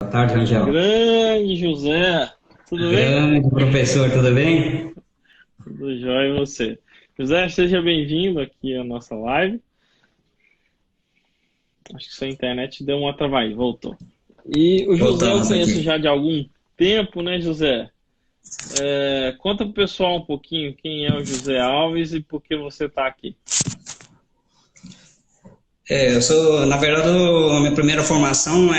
Boa tarde, Rangel. Grande José, tudo bem? Grande professor, tudo bem? Tudo jóia e você? José, seja bem-vindo aqui à nossa live. Acho que sua internet deu uma travada, voltou. E o José eu Voltamos conheço aqui. já de algum tempo, né, José? Conta pro pessoal um pouquinho quem é o José Alves e por que você está aqui. Eu sou, na verdade, a minha primeira formação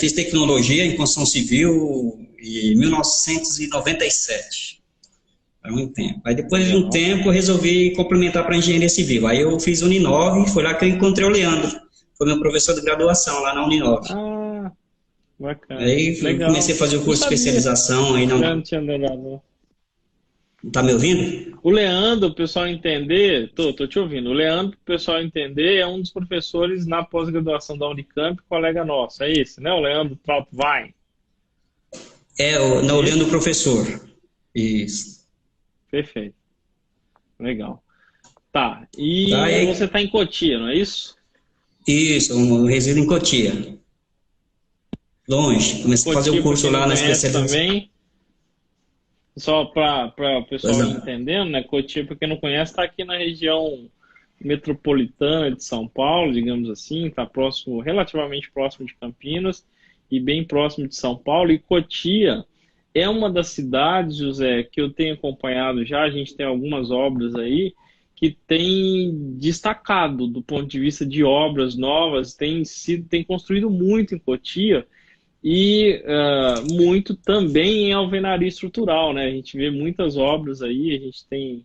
fiz tecnologia em construção civil em 1997. Há muito tempo. Aí depois de um Legal. tempo eu resolvi complementar para engenharia civil. Aí eu fiz Uninove, foi lá que eu encontrei o Leandro. Foi meu professor de graduação lá na Uninove. Ah, bacana. Aí comecei Legal. a fazer o Não curso de sabia especialização aí que o na. Leandro tinha dado. Tá me ouvindo? O Leandro, o pessoal entender, tô te ouvindo. O Leandro, o pessoal entender, é um dos professores na pós-graduação da Unicamp, colega nosso. É esse, né? O Leandro Trautwein. Não, É o Leandro esse? professor. Isso. Perfeito. Legal. Tá. Tá, E você aí está em Cotia, não é isso? isso, eu resido em Cotia, longe. Comecei a fazer o Cotia, para curso quem não lá na conhece especialização. também, só para o Pois pessoal ir não. entendendo, né? Cotia, para quem não conhece, está aqui na região metropolitana de São Paulo, digamos assim, está próximo, relativamente próximo de Campinas e bem próximo de São Paulo. E Cotia é uma das cidades, José, que eu tenho acompanhado já. A gente tem algumas obras aí que tem destacado do ponto de vista de obras novas, tem construído muito em Cotia e muito também em alvenaria estrutural, né? A gente vê muitas obras aí, a gente tem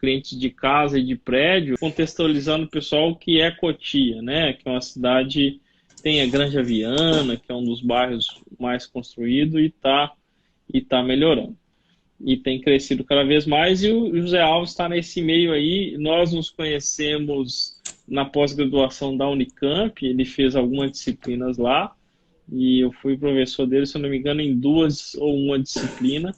clientes de casa e de prédio, contextualizando o pessoal que é Cotia, né? Que é uma cidade, tem a Granja Viana, que é um dos bairros mais construídos e tá melhorando. E tem crescido cada vez mais, e o José Alves está nesse meio aí. Nós nos conhecemos na pós-graduação da Unicamp, ele fez algumas disciplinas lá, e eu fui professor dele, se eu não me engano, em duas ou uma disciplina.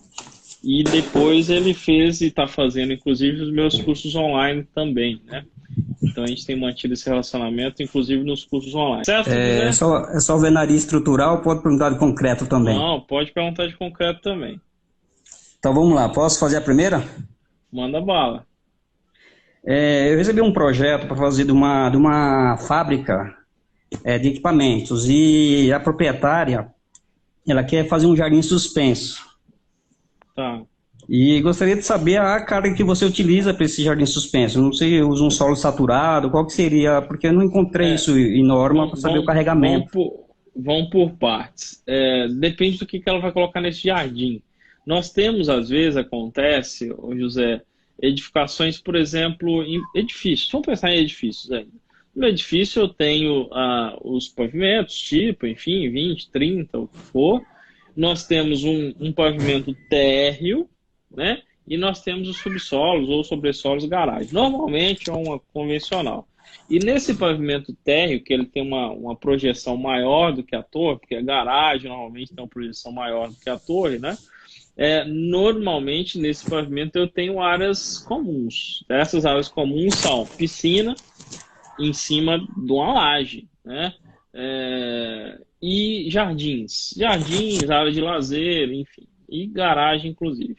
E depois ele fez e está fazendo, inclusive, os meus cursos online também, né? Então a gente tem mantido esse relacionamento, inclusive nos cursos online. Certo, José? É só alvenaria estrutural, pode perguntar de concreto também. Não, pode perguntar de concreto também. Então vamos lá, posso fazer a primeira? Manda bala. Eu recebi um projeto para fazer de uma fábrica de equipamentos e a proprietária, ela quer fazer um jardim suspenso. Tá. E gostaria de saber a carga que você utiliza para esse jardim suspenso. Não sei, usa um solo saturado, qual que seria? Porque eu não encontrei É, isso em norma para vão, saber o vão, vão carregamento. por partes. Depende do que ela vai colocar nesse jardim. Nós temos, às vezes, acontece, ô José, edificações, por exemplo, em edifícios. Vamos pensar em edifícios ainda. No edifício eu tenho os pavimentos, tipo, enfim, 20, 30, o que for. Nós temos um pavimento térreo, né? E nós temos os subsolos ou sobressolos garagem. Normalmente é uma convencional. E nesse pavimento térreo, que ele tem uma projeção maior do que a torre, porque a garagem normalmente tem uma projeção maior do que a torre, né? Normalmente nesse pavimento eu tenho áreas comuns. Essas áreas comuns são piscina em cima de uma laje, né? E jardins, área de lazer, enfim, e garagem inclusive.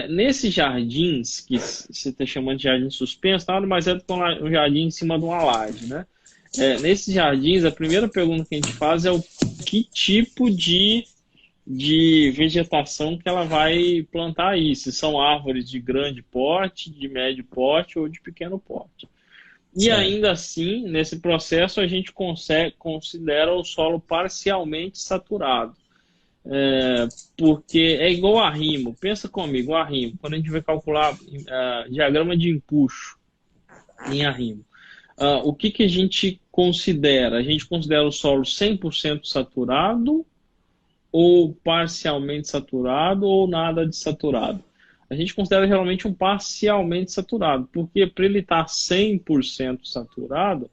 Nesses jardins, que você está chamando de jardim suspenso, nada mais é do que um jardim em cima de uma laje, né? Nesses jardins, a primeira pergunta que a gente faz é o que tipo de vegetação que ela vai plantar aí, se são árvores de grande porte, de médio porte ou de pequeno porte. E Certo. ainda assim, nesse processo, a gente considera o solo parcialmente saturado. Porque é igual arrimo. Pensa comigo, arrimo. Quando a gente vai calcular diagrama de empuxo em arrimo, o que a gente considera? A gente considera o solo 100% saturado ou parcialmente saturado ou nada de saturado? A gente considera geralmente um parcialmente saturado, porque para ele estar 100% saturado,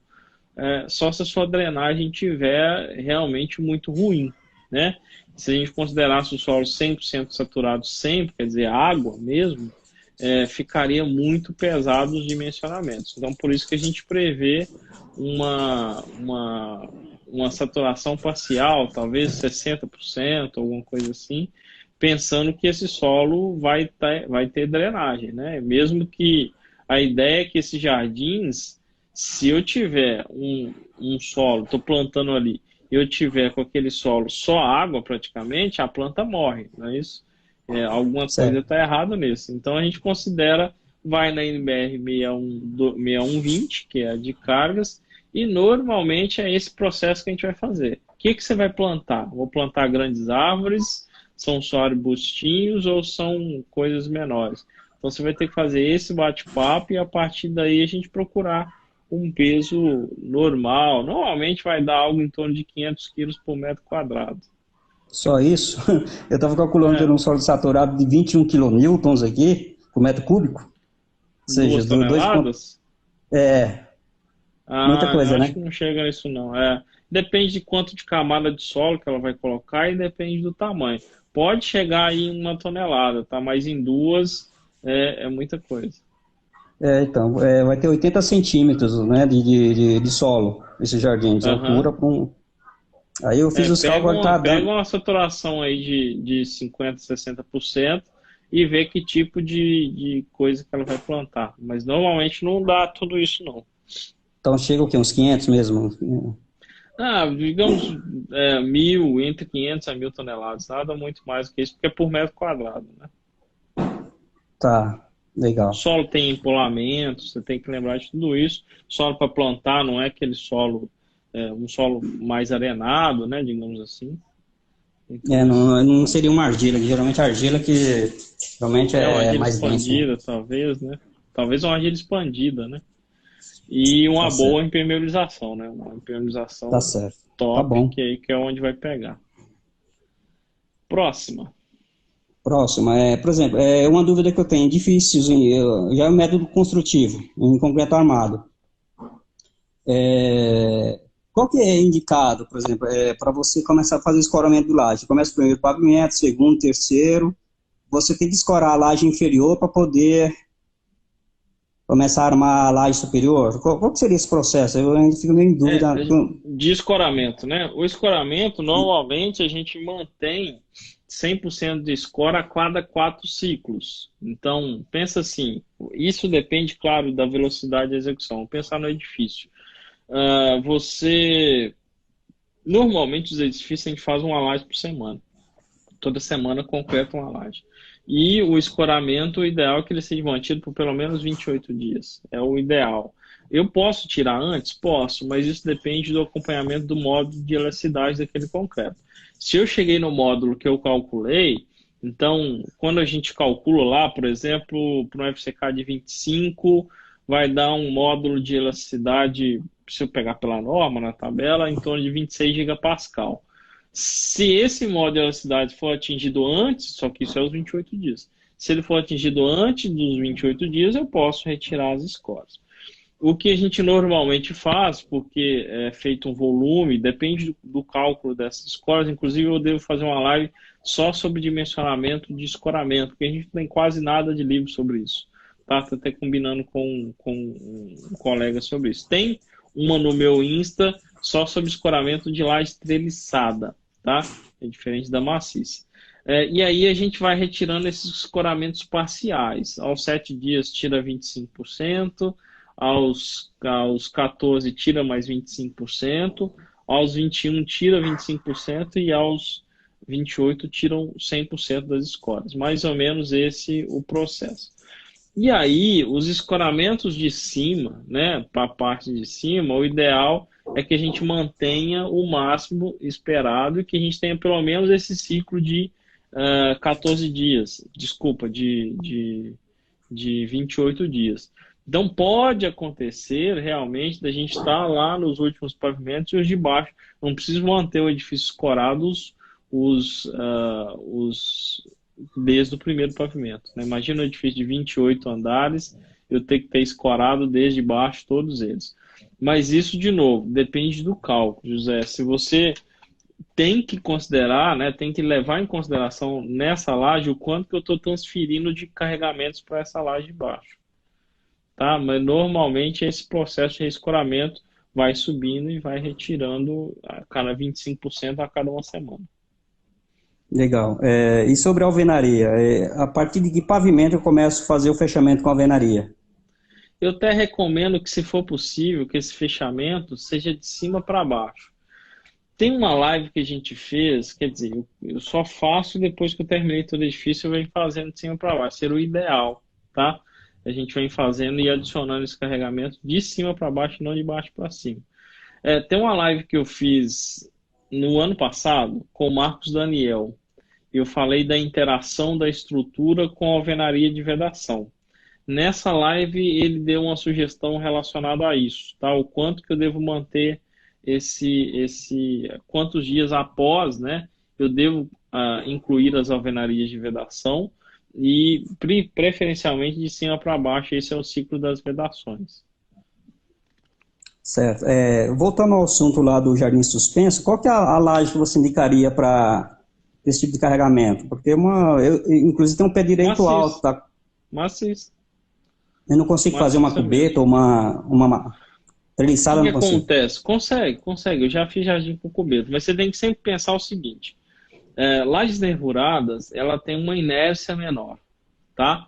só se a sua drenagem tiver realmente muito ruim, né? Se a gente considerasse o solo 100% saturado sempre, quer dizer, água mesmo, ficaria muito pesado os dimensionamentos. Então, por isso que a gente prevê uma, uma, uma saturação parcial, talvez 60%, alguma coisa assim, pensando que esse solo vai ter drenagem, né? Mesmo que a ideia é que esses jardins, se eu tiver um solo, estou plantando ali, e eu tiver com aquele solo só água praticamente, a planta morre, não é isso? Alguma coisa Certo. está errada nisso. Então a gente considera, vai na NBR 6120, que é a de cargas, e normalmente é esse processo que a gente vai fazer. O que que você vai plantar? Vou plantar grandes árvores, são só arbustinhos ou são coisas menores? Então você vai ter que fazer esse bate-papo e a partir daí a gente procurar um peso normal. Normalmente vai dar algo em torno de 500 quilos por metro quadrado. Só isso? Eu estava calculando É, tendo um solo saturado de 21 quilonewtons aqui, por metro cúbico. Ou seja, 2 pontos. toneladas? É, muita Ah, eu coisa, acho né? que não chega nisso não. Depende de quanto de camada de solo que ela vai colocar e depende do tamanho. Pode chegar aí em 1 tonelada, tá? Mas em duas é muita coisa. Então, vai ter 80 centímetros, né, de solo, esse jardim, de Aham. altura. Aí eu fiz os cálculos, tá Pega dando. uma saturação aí de 50, 60% e vê que tipo de coisa que ela vai plantar. Mas normalmente não dá tudo isso não. Então chega o quê? Uns 500 mesmo? Ah, digamos, 1.000, entre 500 a 1.000 toneladas, nada muito mais do que isso, porque é por metro quadrado, né? Tá, O legal. solo tem empolamento, você tem que lembrar de tudo isso. Solo para plantar não é aquele solo, um solo mais arenado, né, digamos assim. Tem tudo isso. Não seria uma argila, que geralmente a argila que realmente É uma é argila mais densa, né? expandida, talvez, né? Talvez uma argila expandida, né? E Tá uma boa certo, impermeabilização, né? Uma tá impermeabilização certo. Tá top, bom. que é onde vai pegar. Próxima. Próximo, por exemplo, uma dúvida que eu tenho, difícil, já é um método construtivo, em concreto armado. É, qual que é indicado, por exemplo, para você começar a fazer escoramento de laje? Começa o primeiro pavimento, segundo, terceiro, você tem que escorar a laje inferior para poder começar a armar a laje superior? Qual que seria esse processo? Eu ainda fico meio em É, dúvida. de escoramento, né? O escoramento, normalmente, a gente mantém 100% de escora a cada 4 ciclos. Então, pensa assim, isso depende, claro, da velocidade de execução. Vamos pensar no edifício. Você, normalmente, os edifícios, a gente faz uma laje por semana. Toda semana concreta uma laje. E o escoramento, o ideal é que ele seja mantido por pelo menos 28 dias. É o ideal. Eu posso tirar antes? Posso, mas isso depende do acompanhamento do módulo de elasticidade daquele concreto. Se eu cheguei no módulo que eu calculei, então, quando a gente calcula lá, por exemplo, para um FCK de 25, vai dar um módulo de elasticidade, se eu pegar pela norma na tabela, em torno de 26 gigapascal. Se esse modo de elasticidade for atingido antes, só que isso é os 28 dias. Se ele for atingido antes dos 28 dias, eu posso retirar as escoras. O que a gente normalmente faz, porque é feito um volume, depende do cálculo dessas escoras. Inclusive, eu devo fazer uma live só sobre dimensionamento de escoramento, porque a gente não tem quase nada de livro sobre isso. Tá? Tô até combinando com um colega sobre isso. Tem uma no meu Insta só sobre escoramento de laje treliçada, tá? É diferente da maciça. E aí a gente vai retirando esses escoramentos parciais. Aos 7 dias tira 25%, aos 14 tira mais 25%, aos 21 tira 25% e aos 28 tiram 100% das escoras. Mais ou menos esse o processo. E aí, os escoramentos de cima, né, para a parte de cima, o ideal é que a gente mantenha o máximo esperado e que a gente tenha pelo menos esse ciclo de 14 dias, desculpa, de 28 dias. Então, pode acontecer realmente da gente estar lá nos últimos pavimentos e os de baixo. Não preciso manter o edifício escorado desde o primeiro pavimento, né? Imagina um edifício de 28 andares, eu ter que ter escorado desde baixo todos eles. Mas isso, de novo, depende do cálculo, José. Se você tem que considerar, né, tem que levar em consideração nessa laje o quanto que eu estou transferindo de carregamentos para essa laje de baixo. Tá? Mas normalmente esse processo de reescoramento vai subindo e vai retirando a cada 25% a cada uma semana. Legal. E sobre a alvenaria? A partir de que pavimento eu começo a fazer o fechamento com a alvenaria? Eu até recomendo que, se for possível, que esse fechamento seja de cima para baixo. Tem uma live que a gente fez, quer dizer, eu só faço depois que eu terminei todo o edifício, eu venho fazendo de cima para baixo. Seria o ideal, tá? A gente vem fazendo e adicionando esse carregamento de cima para baixo e não de baixo para cima. Tem uma live que eu fiz no ano passado com o Marcos Daniel. Eu falei da interação da estrutura com a alvenaria de vedação. Nessa live ele deu uma sugestão relacionada a isso, tá? O quanto que eu devo manter quantos dias após, né, eu devo incluir as alvenarias de vedação e preferencialmente de cima para baixo. Esse é o ciclo das vedações. Certo. Voltando ao assunto lá do jardim suspenso, qual que é a laje que você indicaria para esse tipo de carregamento? Porque inclusive tem um pé direito Maciço. alto, tá? Maciço. Eu não consigo fazer uma cubeta ou uma treliçada, O que não consigo. acontece? Consegue. Eu já fiz jardim com cubeta, mas você tem que sempre pensar o seguinte: lajes nervuradas, ela tem uma inércia menor, tá?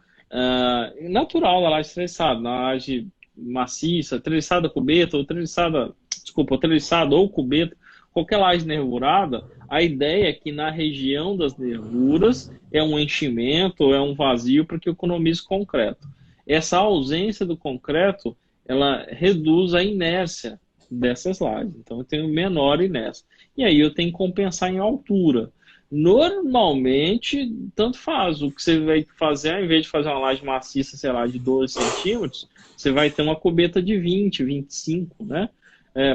Natural da laje treliçada, na laje maciça, treliçada cubeta, ou treliçada ou cubeta, qualquer laje nervurada, a ideia é que na região das nervuras é um enchimento ou é um vazio para que economize concreto. Essa ausência do concreto, ela reduz a inércia dessas lajes. Então eu tenho menor inércia. E aí eu tenho que compensar em altura. Normalmente, tanto faz. O que você vai fazer, ao invés de fazer uma laje maciça, sei lá, de 12 centímetros, você vai ter uma cubeta de 20, 25, né?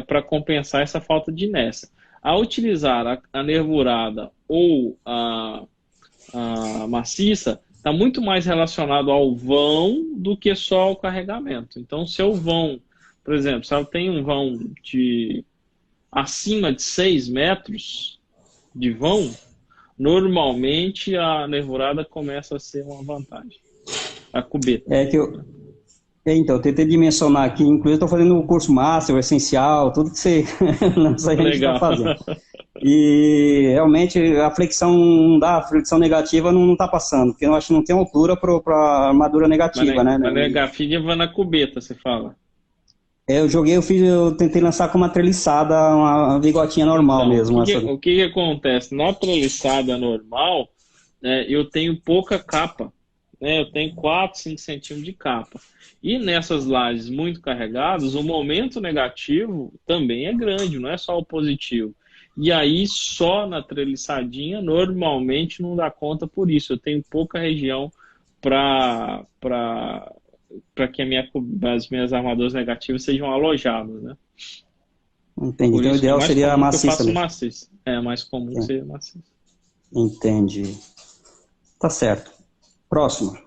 Para compensar essa falta de inércia. Ao utilizar a nervurada ou a maciça, está muito mais relacionado ao vão do que só ao carregamento. Então, se o vão, por exemplo, se ela tem um vão de acima de 6 metros de vão, normalmente a nervurada começa a ser uma vantagem. A cubeta. Então, eu tentei dimensionar aqui, inclusive estou fazendo o curso Master, o Essencial, tudo que você a gente está fazendo. E realmente a flexão não dá, a flexão negativa não está passando, porque eu acho que não tem altura para a armadura negativa, né? A negativa na cubeta, você fala. Eu tentei lançar com uma treliçada, uma bigotinha normal mesmo. O que acontece? Na treliçada normal, eu tenho pouca capa. Eu tenho 4, 5 centímetros de capa. E nessas lajes muito carregadas, o momento negativo também é grande, não é só o positivo. E aí, só na treliçadinha, normalmente não dá conta por isso. Eu tenho pouca região para que as minhas armaduras negativas sejam alojadas, né? Entendi. Então o ideal seria a maciça. Eu faço maciça. Mais comum seria maciça. Entendi. Tá certo. Próximo.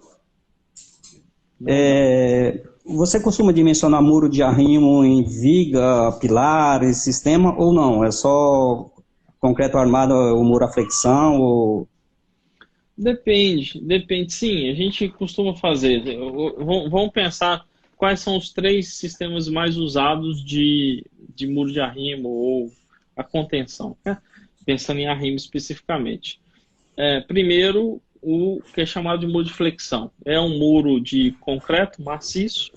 Você costuma dimensionar muro de arrimo em viga, pilares, sistema, ou não? É só concreto armado, o muro à flexão? Ou... Depende sim. A gente costuma fazer. Vamos pensar quais são os 3 sistemas mais usados de muro de arrimo ou a contenção, né? Pensando em arrimo especificamente. Primeiro, o que é chamado de muro de flexão. É um muro de concreto maciço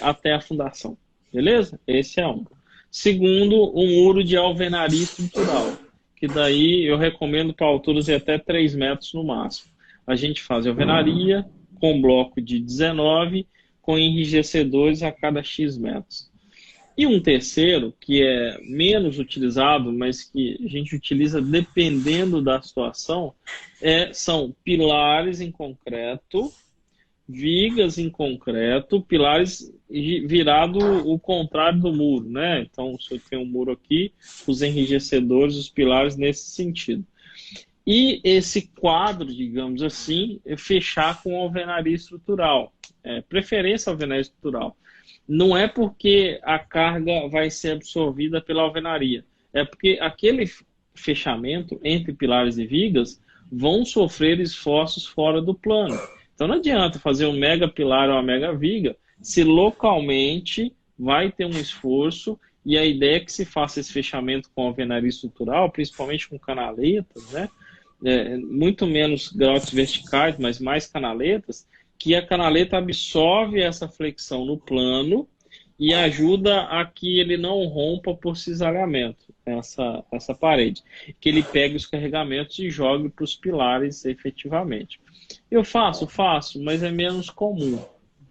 até a fundação. Beleza? Esse é um. Segundo, um muro de alvenaria estrutural, que daí eu recomendo para alturas de até 3 metros no máximo. A gente faz alvenaria com bloco de 19, com enrijecedores a cada X metros. E um terceiro, que é menos utilizado, mas que a gente utiliza dependendo da situação, são pilares em concreto, vigas em concreto, pilares virado o contrário do muro, né? Então, se eu tenho um muro aqui, os enrijecedores, os pilares nesse sentido. E esse quadro, digamos assim, fechar com alvenaria estrutural. Preferência alvenaria estrutural. Não é porque a carga vai ser absorvida pela alvenaria, é porque aquele fechamento entre pilares e vigas vão sofrer esforços fora do plano. Então não adianta fazer um mega pilar ou uma mega viga se localmente vai ter um esforço, e a ideia é que se faça esse fechamento com alvenaria estrutural, principalmente com canaletas, né? Muito menos groutes verticais, mas mais canaletas, que a canaleta absorve essa flexão no plano e ajuda a que ele não rompa por cisalhamento, essa parede. Que ele pegue os carregamentos e jogue para os pilares efetivamente. Eu faço, mas é menos comum.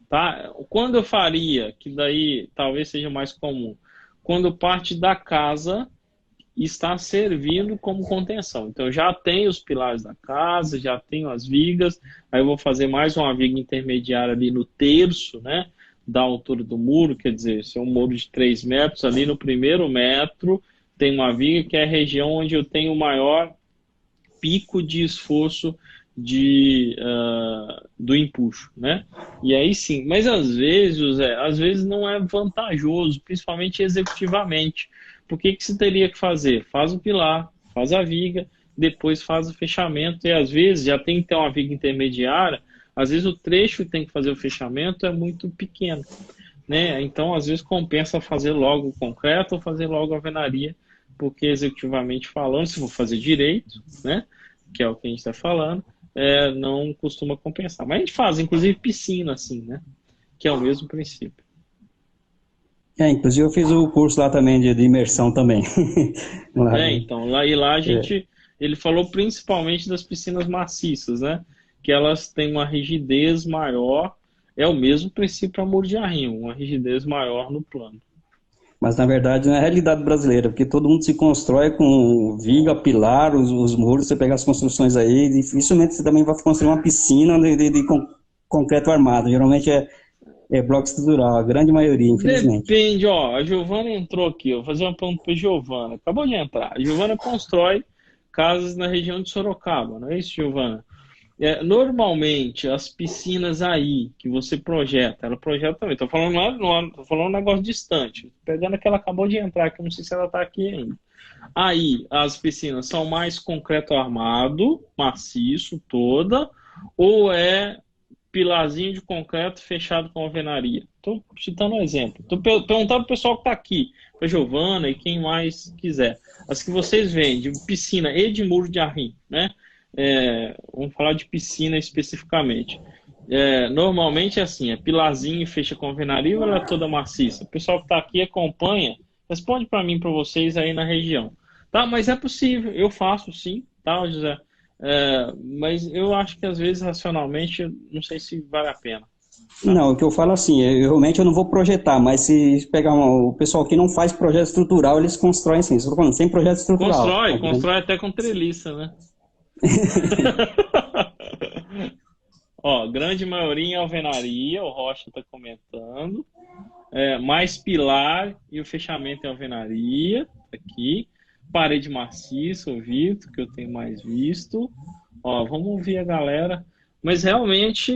Tá? Quando eu faria, que daí talvez seja mais comum, quando parte da casa está servindo como contenção. Então, eu já tenho os pilares da casa, já tenho as vigas, aí eu vou fazer mais uma viga intermediária ali no terço, né, da altura do muro, quer dizer, se é um muro de 3 metros, ali no primeiro metro tem uma viga que é a região onde eu tenho o maior pico de esforço do empuxo, né? E aí sim, mas às vezes, José, às vezes não é vantajoso, principalmente executivamente. Por que que se teria que fazer? Faz o pilar, faz a viga, depois faz o fechamento, e às vezes já tem que ter uma viga intermediária, às vezes o trecho que tem que fazer o fechamento é muito pequeno, né? Então, às vezes compensa fazer logo o concreto ou fazer logo a alvenaria, porque executivamente falando, se for fazer direito, né? Que é o que a gente está falando, não costuma compensar. Mas a gente faz, inclusive, piscina, assim, né? Que é o mesmo princípio. Inclusive eu fiz o curso lá também de imersão também. Então, lá a gente, ele falou principalmente das piscinas maciças, né? Que elas têm uma rigidez maior, é o mesmo princípio para muro de arrimo, uma rigidez maior no plano. Mas, na verdade, não é a realidade brasileira, porque todo mundo se constrói com viga, pilar, os muros, você pega as construções aí, dificilmente você também vai construir uma piscina de concreto armado. Geralmente é bloco estrutural, a grande maioria, infelizmente. Depende, ó, a Giovana entrou aqui, eu vou fazer uma pergunta para a Giovana, acabou de entrar. A Giovana constrói casas na região de Sorocaba, não é isso, Giovana? Normalmente, as piscinas aí que você projeta, ela projeta também. Estou falando, tô falando um negócio distante. Pegando que ela acabou de entrar, que eu não sei se ela está aqui ainda. Aí, as piscinas são mais concreto armado, maciço, toda, ou é pilarzinho de concreto fechado com alvenaria? Estou citando um exemplo. Estou perguntando para o pessoal que está aqui, para a Giovana e quem mais quiser. As que vocês veem de piscina e de muro de arrimo, né? Vamos falar de piscina especificamente. Normalmente é assim, é pilarzinho e fecha com alvenaria ou ela é toda maciça? O pessoal que está aqui acompanha, responde para mim, para vocês aí na região. Tá, mas é possível, eu faço sim, tá, José? Mas eu acho que às vezes racionalmente, não sei se vale a pena. Tá? Não, o que eu falo assim, realmente eu não vou projetar, mas se pegar o pessoal que não faz projeto estrutural, eles constroem sim, estou falando, sem projeto estrutural. Constrói até com treliça, né? Ó, grande maioria em alvenaria, o Rocha está comentando. Mais pilar e o fechamento em alvenaria, aqui. Parede maciça, o Vitor, que eu tenho mais visto. Ó, vamos ouvir a galera. Mas realmente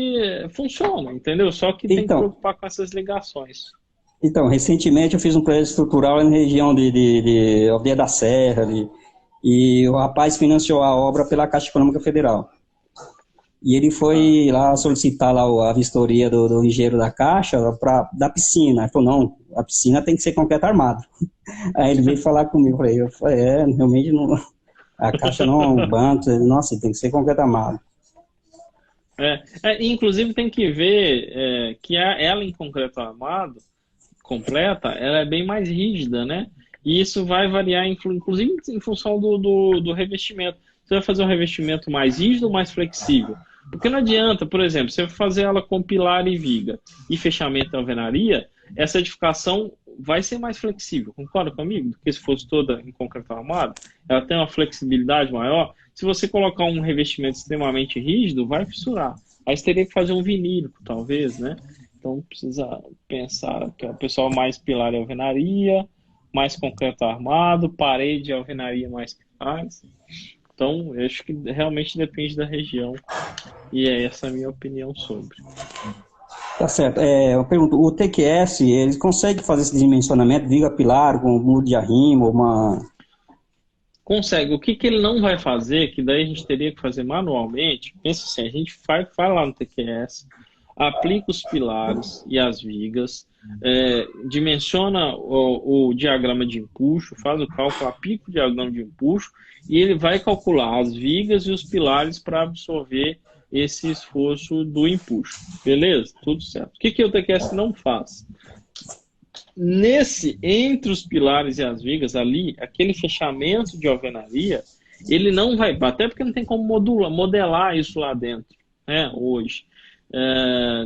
funciona, entendeu? Só que tem que preocupar com essas ligações. Então, recentemente eu fiz um projeto estrutural na região de Aldeia da Serra, e o rapaz financiou a obra pela Caixa Econômica Federal. E ele foi lá solicitar lá a vistoria do engenheiro da Caixa da piscina. Ele falou, não, a piscina tem que ser concreto armado. Aí ele veio falar comigo, eu falei, realmente não, a Caixa não é um banco, nossa, tem que ser concreto armado. Inclusive tem que ver que ela em concreto armado, completa, ela é bem mais rígida, né? E isso vai variar, inclusive em função do revestimento. Você vai fazer um revestimento mais rígido ou mais flexível? Porque não adianta, por exemplo, você fazer ela com pilar e viga e fechamento de alvenaria, essa edificação vai ser mais flexível, concorda comigo? Do que se fosse toda em concreto armado. Ela tem uma flexibilidade maior. Se você colocar um revestimento extremamente rígido, vai fissurar. Aí você teria que fazer um vinílico, talvez, né? Então precisa pensar que é o pessoal mais pilar e alvenaria, mais concreto armado, parede e alvenaria mais pilares. Então, eu acho que realmente depende da região. E é essa a minha opinião sobre. Tá certo. Eu pergunto, o TQS, eles conseguem fazer esse dimensionamento, viga pilar, com muro de arrimo, Consegue. O que ele não vai fazer, que daí a gente teria que fazer manualmente, pensa assim, a gente vai lá no TQS, aplica os pilares e as vigas, dimensiona o diagrama de empuxo, faz o cálculo, aplica o diagrama de empuxo e ele vai calcular as vigas e os pilares para absorver esse esforço do empuxo. Beleza? Tudo certo. O que o TQS não faz? Entre os pilares e as vigas, ali, aquele fechamento de alvenaria, ele não vai, até porque não tem como modelar isso lá dentro, né, hoje,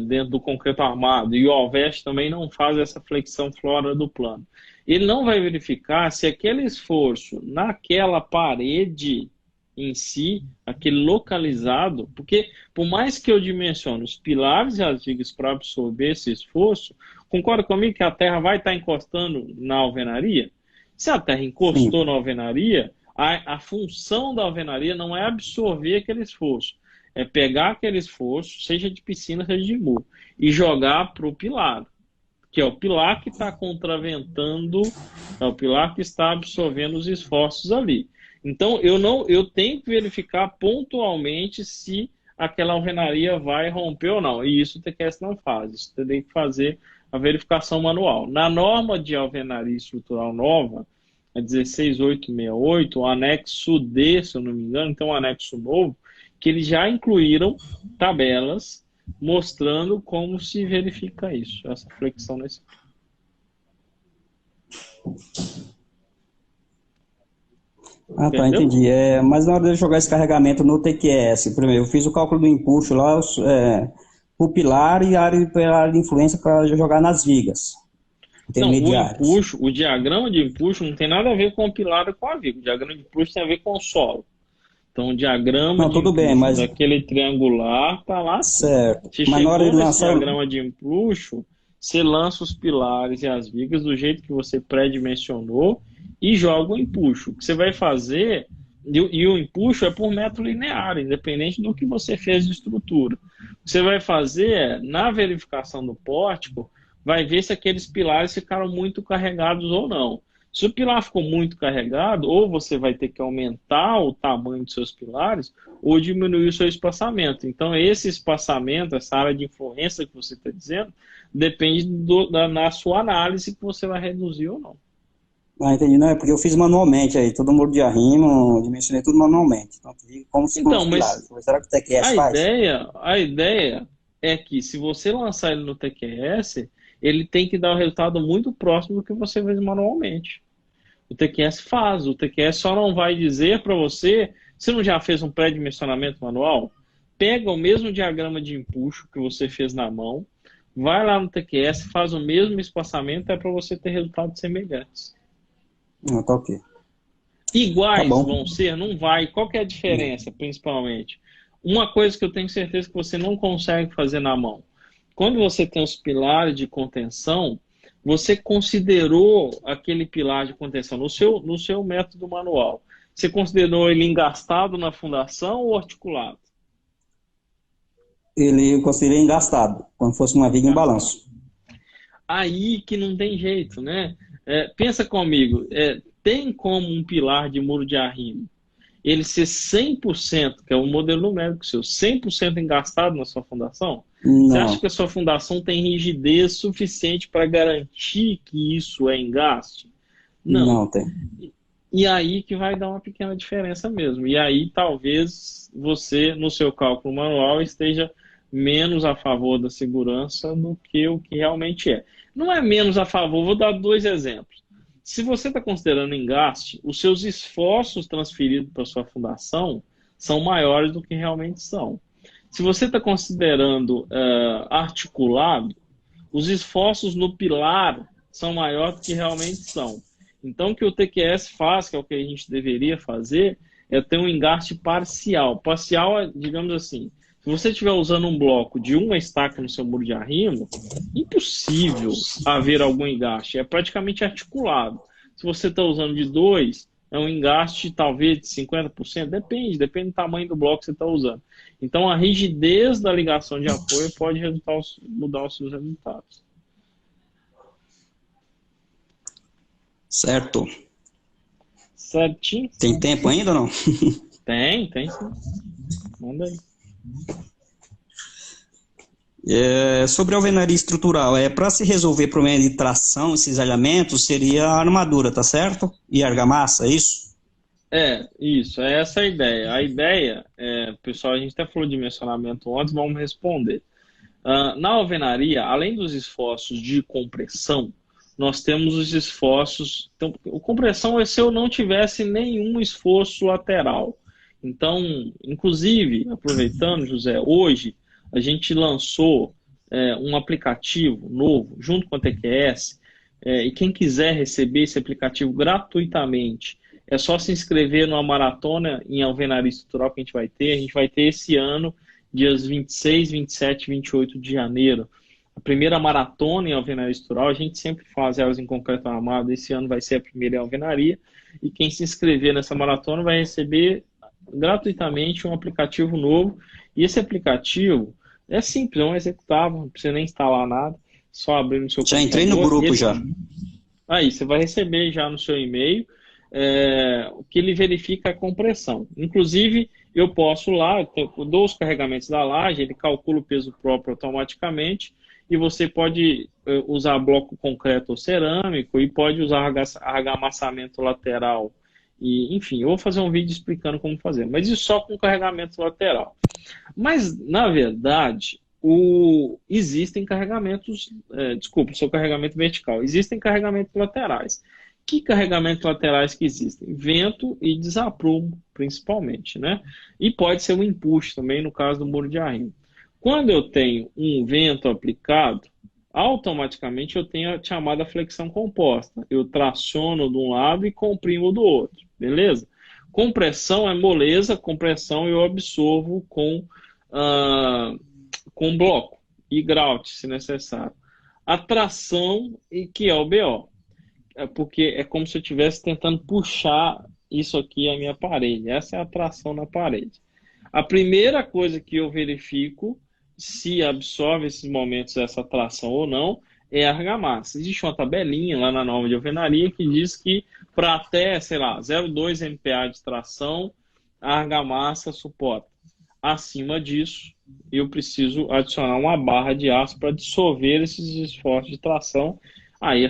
dentro do concreto armado, e o Alveste também não faz essa flexão fora do plano. Ele não vai verificar se aquele esforço naquela parede em si, aquele localizado, porque por mais que eu dimensione os pilares e as vigas para absorver esse esforço, concorda comigo que a terra vai estar encostando na alvenaria? Se a terra encostou na alvenaria, a função da alvenaria não é absorver aquele esforço, é pegar aquele esforço, seja de piscina, seja de muro, e jogar para o pilar, que é o pilar que está contraventando, é o pilar que está absorvendo os esforços ali. Então, eu tenho que verificar pontualmente se aquela alvenaria vai romper ou não. E isso o TQS não faz. Isso tem que fazer a verificação manual. Na norma de alvenaria estrutural nova, a 16868, o anexo D, se eu não me engano, então um anexo novo, que eles já incluíram tabelas mostrando como se verifica isso, essa flexão nesse. Ah, tá, entendi. Mas na hora de eu jogar esse carregamento no TQS, primeiro, eu fiz o cálculo do empuxo lá, o pilar e a área de influência para jogar nas vigas intermediárias. O diagrama de empuxo não tem nada a ver com o pilar e com a viga. O diagrama de empuxo tem a ver com o solo. Então, o diagrama de empuxo daquele triangular está lá. Certo. Se mas na hora de lançar o diagrama de empuxo, você lança os pilares e as vigas do jeito que você pré-dimensionou e joga o empuxo. O que você vai fazer, e o empuxo é por metro linear, independente do que você fez de estrutura. O que você vai fazer na verificação do pórtico, vai ver se aqueles pilares ficaram muito carregados ou não. Se o pilar ficou muito carregado, ou você vai ter que aumentar o tamanho dos seus pilares, ou diminuir o seu espaçamento. Então, esse espaçamento, essa área de influência que você está dizendo, depende na sua análise que você vai reduzir ou não. Ah, entendi. Não, é porque eu fiz manualmente aí, todo muro de arrimo, dimensionei tudo manualmente. Então, mas será que o TQS faz? A ideia é que, se você lançar ele no TQS, ele tem que dar um resultado muito próximo do que você fez manualmente. O TQS faz, o TQS só não vai dizer para você, você não já fez um pré-dimensionamento manual? Pega o mesmo diagrama de empuxo que você fez na mão, vai lá no TQS, faz o mesmo espaçamento, é para você ter resultados semelhantes. Tá ok. Iguais vão ser? Não vai. Qual que é a diferença, principalmente? Uma coisa que eu tenho certeza que você não consegue fazer na mão. Quando você tem os pilares de contenção, você considerou aquele pilar de contenção no seu método manual. Você considerou ele engastado na fundação ou articulado? Eu considerei engastado, como fosse uma viga em balanço. Aí que não tem jeito, né? Pensa comigo, tem como um pilar de muro de arrimo ele ser 100%, que é um modelo numérico seu, 100% engastado na sua fundação? Não. Você acha que a sua fundação tem rigidez suficiente para garantir que isso é engaste? Não tem. E aí que vai dar uma pequena diferença mesmo. E aí talvez você, no seu cálculo manual, esteja menos a favor da segurança do que o que realmente é. Não é menos a favor, vou dar 2 exemplos. Se você está considerando engaste, os seus esforços transferidos para a sua fundação são maiores do que realmente são. Se você está considerando articulado, os esforços no pilar são maiores do que realmente são. Então, o que o TQS faz, que é o que a gente deveria fazer, é ter um engaste parcial. Parcial é, digamos assim, se você estiver usando um bloco de uma estaca no seu muro de arrimo, impossível haver algum engaste. É praticamente articulado. Se você está usando de 2, é um engaste talvez de 50%. Depende do tamanho do bloco que você está usando. Então, a rigidez da ligação de apoio pode mudar os seus resultados. Certo. Certinho? Tem tempo ainda ou não? Tem sim. Manda aí. Sobre a alvenaria estrutural, para se resolver problema de tração e cisalhamento, seria a armadura, tá certo? E argamassa, é isso? Isso, é essa a ideia. A ideia, pessoal, a gente até falou de dimensionamento antes, vamos responder. Na alvenaria, além dos esforços de compressão, nós temos os esforços. Então, a compressão é se eu não tivesse nenhum esforço lateral. Então, inclusive, aproveitando, José, hoje a gente lançou um aplicativo novo, junto com a TQS, e quem quiser receber esse aplicativo gratuitamente, é só se inscrever numa maratona em alvenaria estrutural que a gente vai ter. A gente vai ter esse ano, dias 26, 27 e 28 de janeiro, a primeira maratona em alvenaria estrutural. A gente sempre faz elas em concreto armado. Esse ano vai ser a primeira em alvenaria. E quem se inscrever nessa maratona vai receber gratuitamente um aplicativo novo. E esse aplicativo é simples, é um executável, não precisa nem instalar nada, só abrir no seu Já entrei no grupo já. Aí, você vai receber já no seu e-mail o que ele verifica a compressão. Inclusive, eu posso lá, eu dou os carregamentos da laje, ele calcula o peso próprio automaticamente, e você pode usar bloco concreto ou cerâmico, e pode usar argamassamento lateral. E, enfim, eu vou fazer um vídeo explicando como fazer, mas isso só com carregamento lateral. Mas, na verdade, existem carregamentos, desculpa, seu carregamento vertical, existem carregamentos laterais. Que carregamentos laterais que existem? Vento e desaprumo, principalmente, né? E pode ser um empuxo também, no caso do muro de arrimo. Quando eu tenho um vento aplicado, automaticamente eu tenho a chamada flexão composta. Eu traciono de um lado e comprimo do outro, beleza? Compressão é moleza, compressão eu absorvo com bloco e grout, se necessário. A tração, que é o BO. Porque é como se eu estivesse tentando puxar isso aqui, a minha parede. Essa é a tração na parede. A primeira coisa que eu verifico se absorve esses momentos, essa tração ou não, é a argamassa. Existe uma tabelinha lá na norma de alvenaria que diz que para até, sei lá, 0,2 MPa de tração, a argamassa suporta. Acima disso, eu preciso adicionar uma barra de aço para dissolver esses esforços de tração. Aí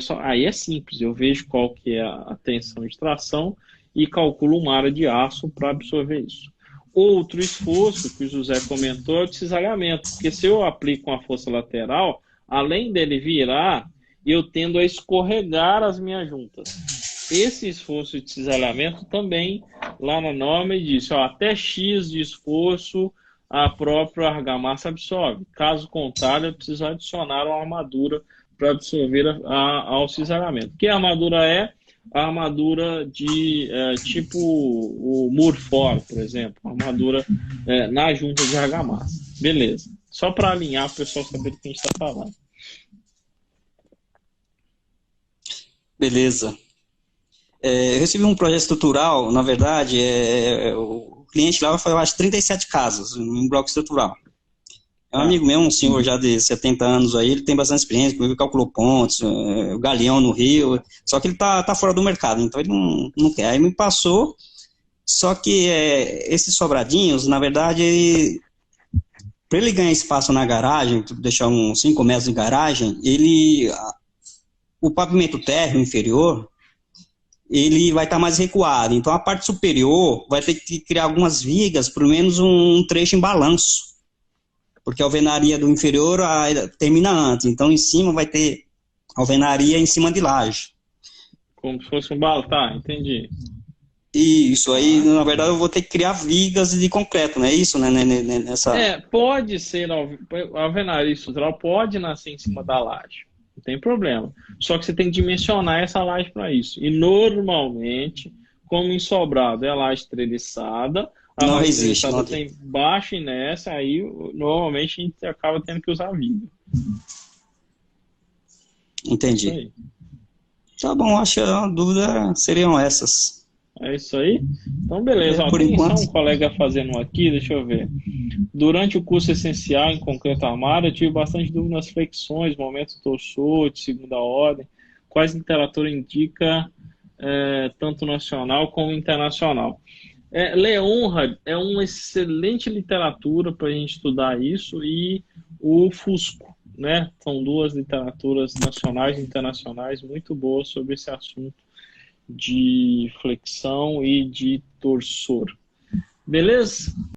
é simples, eu vejo qual que é a tensão de tração e calculo uma área de aço para absorver isso. Outro esforço que o José comentou é o de cisalhamento, porque se eu aplico uma força lateral, além dele virar, eu tendo a escorregar as minhas juntas. Esse esforço de cisalhamento também, lá na norma, diz, até X de esforço a própria argamassa absorve. Caso contrário, eu preciso adicionar uma armadura para absorver ao cisalhamento. Que armadura é? A armadura de tipo o Murfor, por exemplo, armadura na junta de argamassa. Beleza. Só para alinhar para o pessoal saber do que a gente está falando. Beleza. Eu recebi um projeto estrutural, na verdade, o cliente lá foi, eu acho, 37 casas, em bloco estrutural. É um amigo meu, um senhor já de 70 anos aí, ele tem bastante experiência, ele calculou pontos, o Galeão no Rio, só que ele tá fora do mercado, então ele não quer. Aí me passou, só que esses sobradinhos, na verdade, para ele ganhar espaço na garagem, deixar uns 5 metros de garagem, o pavimento térreo inferior, ele vai estar mais recuado, então a parte superior vai ter que criar algumas vigas, pelo menos um trecho em balanço. Porque a alvenaria do inferior termina antes, então em cima vai ter alvenaria em cima de laje. Como se fosse um balão, tá, entendi. Isso, aí na verdade eu vou ter que criar vigas de concreto, não é isso? Né? Pode ser, a alvenaria estrutural pode nascer em cima da laje, não tem problema. Só que você tem que dimensionar essa laje para isso. E normalmente, como em sobrado é a laje treliçada, não resiste. Não tem baixa inércia, aí normalmente a gente acaba tendo que usar viga. Entendi. Tá bom, acho que a dúvida seriam essas. É isso aí? Então, beleza. Tem só um colega fazendo aqui, deixa eu ver. Durante o curso essencial em concreto armado, eu tive bastante dúvida nas flexões, momento torsor, de segunda ordem, quais literatura indica tanto nacional como internacional. Leonhard é uma excelente literatura para a gente estudar isso, e o Fusco, né? São duas literaturas nacionais e internacionais muito boas sobre esse assunto de flexão e de torsor. Beleza?